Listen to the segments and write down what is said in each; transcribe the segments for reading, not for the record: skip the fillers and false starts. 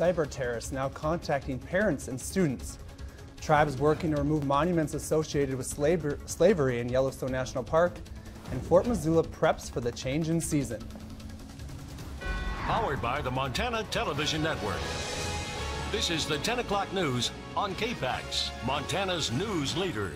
cyber terrorists now contacting parents and students. Tribes working to remove monuments associated with slavery in Yellowstone National Park. And Fort Missoula preps for the change in season. Powered by the Montana Television Network. This is the 10 o'clock news on KPAX, Montana's news leader.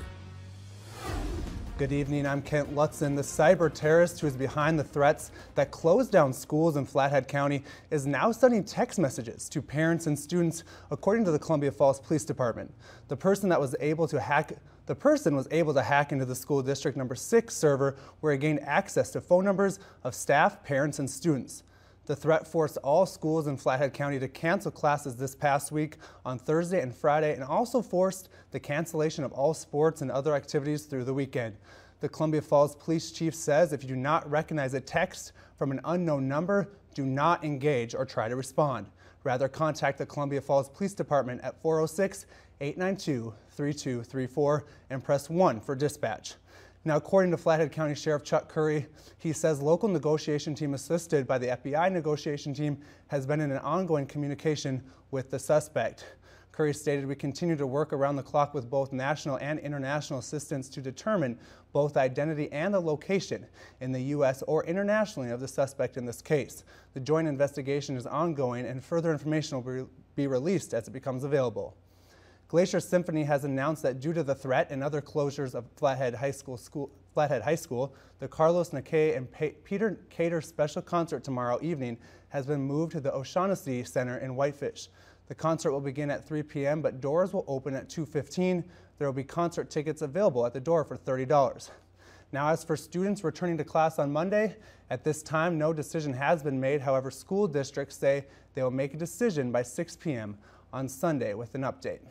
Good evening, I'm Kent Lutzen. The cyber terrorist who is behind the threats that closed down schools in Flathead County is now sending text messages to parents and students, according to the Columbia Falls Police Department. The person was able to hack into the school district number 6 server, where he gained access to phone numbers of staff, parents, and students. The threat forced all schools in Flathead County to cancel classes this past week on Thursday and Friday, and also forced the cancellation of all sports and other activities through the weekend. The Columbia Falls Police Chief says if you do not recognize a text from an unknown number, do not engage or try to respond. Rather, contact the Columbia Falls Police Department at 406-892-3234 and press 1 for dispatch. Now, according to Flathead County Sheriff Chuck Curry, he says local negotiation team assisted by the FBI negotiation team has been in an ongoing communication with the suspect. Curry stated, "We continue to work around the clock with both national and international assistance to determine both the identity and the location in the U.S. or internationally of the suspect in this case. The joint investigation is ongoing and further information will be released as it becomes available." Glacier Symphony has announced that due to the threat and other closures of Flathead High School, the Carlos Nakay and Peter Cater special concert tomorrow evening has been moved to the O'Shaughnessy Center in Whitefish. The concert will begin at 3 p.m., but doors will open at 2:15. There will be concert tickets available at the door for $30. Now, as for students returning to class on Monday, at this time, no decision has been made. However, school districts say they will make a decision by 6 p.m. on Sunday with an update.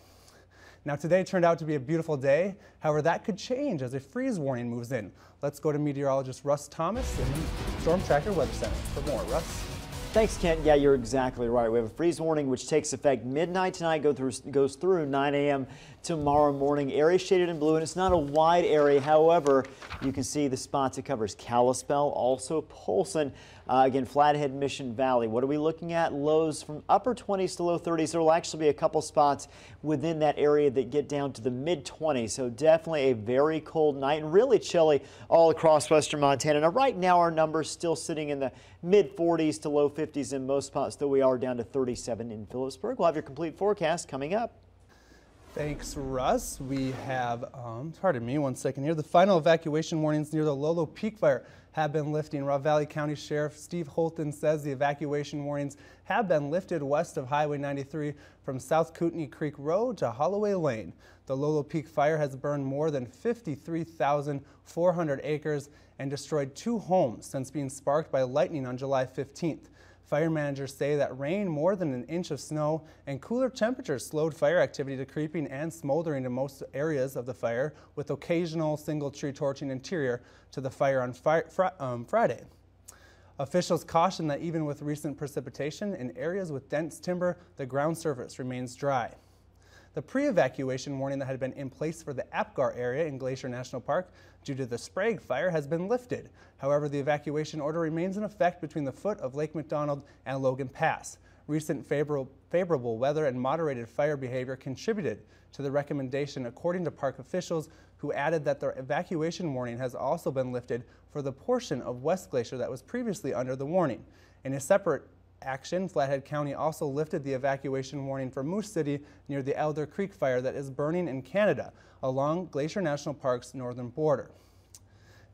Now, today turned out to be a beautiful day. However, that could change as a freeze warning moves in. Let's go to meteorologist Russ Thomas in the Storm Tracker Weather Center for more. Russ? Thanks, Kent. Yeah, you're exactly right. We have a freeze warning which takes effect midnight tonight, goes through 9 a.m. tomorrow morning. Area shaded in blue, and it's not a wide area. However, you can see the spots it covers: Kalispell, also Polson. Again, Flathead, Mission Valley. What are we looking at? Lows from upper 20s to low 30s. There will actually be a couple spots within that area that get down to the mid 20s. So definitely a very cold night and really chilly all across western Montana. Now, right now our numbers still sitting in the mid 40s to low 50s in most spots, though we are down to 37 in Phillipsburg. We'll have your complete forecast coming up. Thanks, Russ. We have, pardon me one second here. The final evacuation warnings near the Lolo Peak Fire have been lifting. Rock Valley County Sheriff Steve Holton says the evacuation warnings have been lifted west of Highway 93 from South Kootenai Creek Road to Holloway Lane. The Lolo Peak Fire has burned more than 53,400 acres and destroyed 2 homes since being sparked by lightning on July 15th. Fire managers say that rain, more than an inch of snow, and cooler temperatures slowed fire activity to creeping and smoldering in most areas of the fire, with occasional single tree torching interior to the fire on Friday. Officials caution that even with recent precipitation in areas with dense timber, the ground surface remains dry. The pre-evacuation warning that had been in place for the Apgar area in Glacier National Park due to the Sprague fire has been lifted. However, the evacuation order remains in effect between the foot of Lake McDonald and Logan Pass. Recent favorable weather and moderated fire behavior contributed to the recommendation, according to park officials, who added that the evacuation warning has also been lifted for the portion of West Glacier that was previously under the warning. In a separate action, Flathead County also lifted the evacuation warning for Moose City near the Elder Creek fire that is burning in Canada along Glacier National Park's northern border.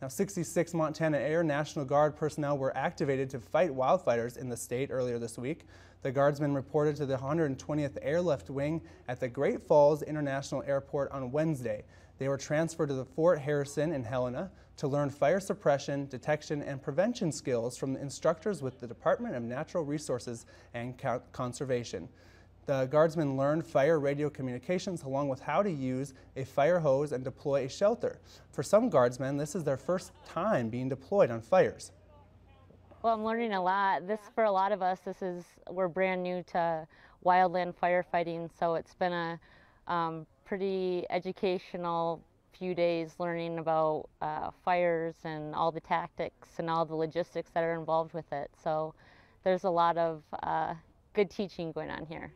Now, 66 Montana Air National Guard personnel were activated to fight wildfires in the state earlier this week. The Guardsmen reported to the 120th Airlift Wing at the Great Falls International Airport on Wednesday. They were transferred to the Fort Harrison in Helena to learn fire suppression, detection, and prevention skills from the instructors with the Department of Natural Resources and Conservation. The Guardsmen learned fire radio communications along with how to use a fire hose and deploy a shelter. For some Guardsmen, this is their first time being deployed on fires. Well, I'm learning a lot. For a lot of us, we're brand new to wildland firefighting, so it's been a pretty educational few days learning about fires and all the tactics and all the logistics that are involved with it. So there's a lot of good teaching going on here.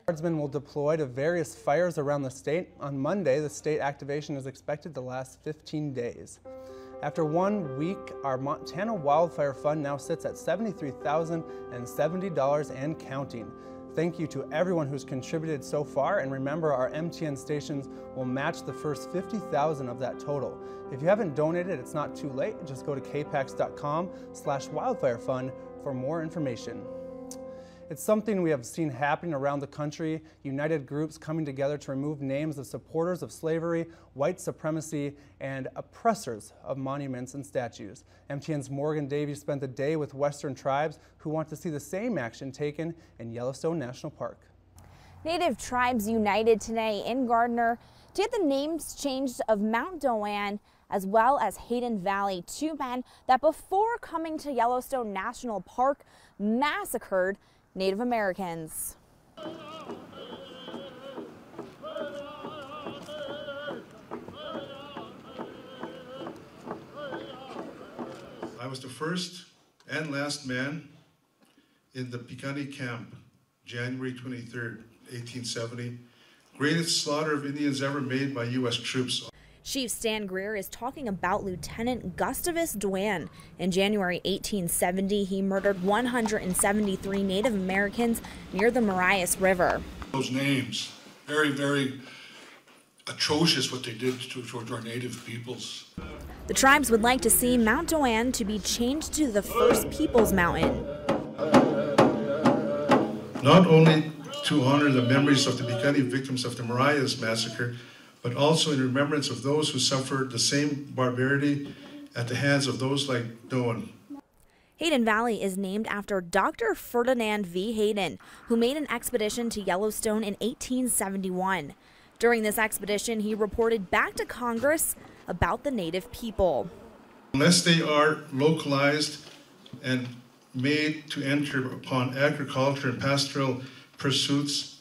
Guardsmen will deploy to various fires around the state. On Monday, the state activation is expected to last 15 days. After 1 week, our Montana Wildfire Fund now sits at $73,070 and counting. Thank you to everyone who's contributed so far, and remember, our MTN stations will match the first $50,000 of that total. If you haven't donated, it's not too late. Just go to kpax.com/wildfirefund for more information. It's something we have seen happening around the country, united groups coming together to remove names of supporters of slavery, white supremacy, and oppressors of monuments and statues. MTN's Morgan Davies spent the day with Western tribes who want to see the same action taken in Yellowstone National Park. Native tribes united today in Gardner to get the names changed of Mount Doan as well as Hayden Valley, two men that before coming to Yellowstone National Park massacred Native Americans. I was the first and last man in the Piikani camp, January 23rd, 1870. Greatest slaughter of Indians ever made by U.S. troops. Chief Stan Greer is talking about Lieutenant Gustavus Duane. In January 1870, he murdered 173 Native Americans near the Marias River. Those names, very, very atrocious what they did towards our Native peoples. The tribes would like to see Mount Doan to be changed to the First Peoples Mountain. Not only to honor the memories of the Piikani victims of the Marias massacre, but also in remembrance of those who suffered the same barbarity at the hands of those like Doan. Hayden Valley is named after Dr. Ferdinand V. Hayden, who made an expedition to Yellowstone in 1871. During this expedition, he reported back to Congress about the Native people. Unless they are localized and made to enter upon agriculture and pastoral pursuits,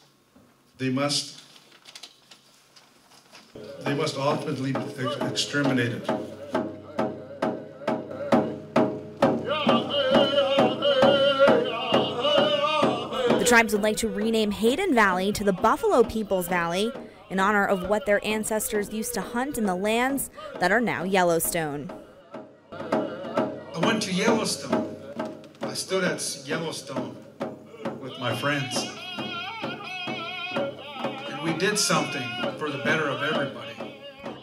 they must ultimately be exterminated. The tribes would like to rename Hayden Valley to the Buffalo Peoples Valley in honor of what their ancestors used to hunt in the lands that are now Yellowstone. I went to Yellowstone. I stood at Yellowstone with my friends. And we did something for the better of everybody.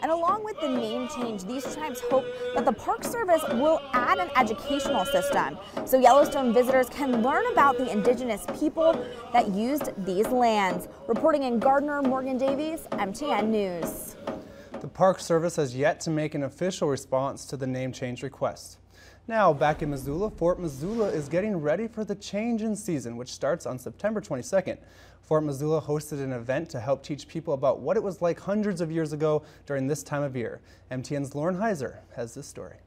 And along with the name change, these tribes hope that the Park Service will add an educational system so Yellowstone visitors can learn about the indigenous people that used these lands. Reporting in Gardner, Morgan Davies, MTN News. The Park Service has yet to make an official response to the name change request. Now, back in Missoula, Fort Missoula is getting ready for the change in season, which starts on September 22nd. Fort Missoula hosted an event to help teach people about what it was like hundreds of years ago during this time of year. MTN's Lauren Heiser has this story.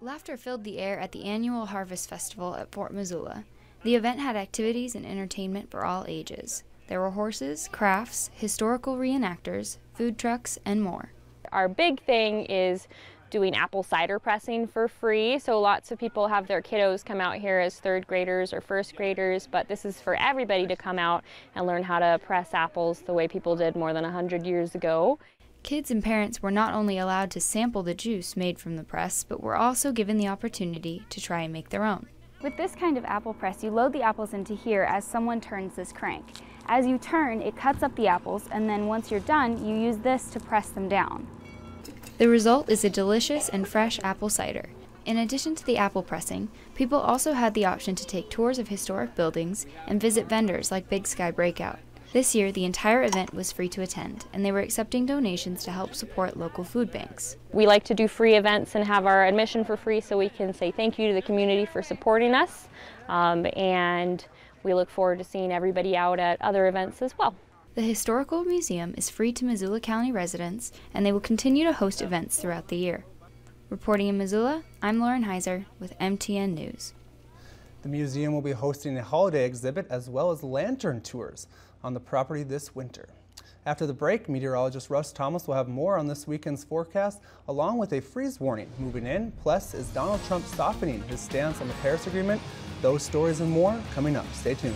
Laughter filled the air at the annual Harvest Festival at Fort Missoula. The event had activities and entertainment for all ages. There were horses, crafts, historical reenactors, food trucks, and more. Our big thing is doing apple cider pressing for free. So lots of people have their kiddos come out here as third graders or first graders, but this is for everybody to come out and learn how to press apples the way people did more than 100 years ago. Kids and parents were not only allowed to sample the juice made from the press, but were also given the opportunity to try and make their own. With this kind of apple press, you load the apples into here as someone turns this crank. As you turn, it cuts up the apples, and then once you're done, you use this to press them down. The result is a delicious and fresh apple cider. In addition to the apple pressing, people also had the option to take tours of historic buildings and visit vendors like Big Sky Breakout. This year, the entire event was free to attend, and they were accepting donations to help support local food banks. We like to do free events and have our admission for free so we can say thank you to the community for supporting us, and we look forward to seeing everybody out at other events as well. The Historical Museum is free to Missoula County residents, and they will continue to host events throughout the year. Reporting in Missoula, I'm Lauren Heiser with MTN News. The museum will be hosting a holiday exhibit as well as lantern tours on the property this winter. After the break, meteorologist Russ Thomas will have more on this weekend's forecast, along with a freeze warning moving in. Plus, is Donald Trump softening his stance on the Paris Agreement? Those stories and more coming up. Stay tuned.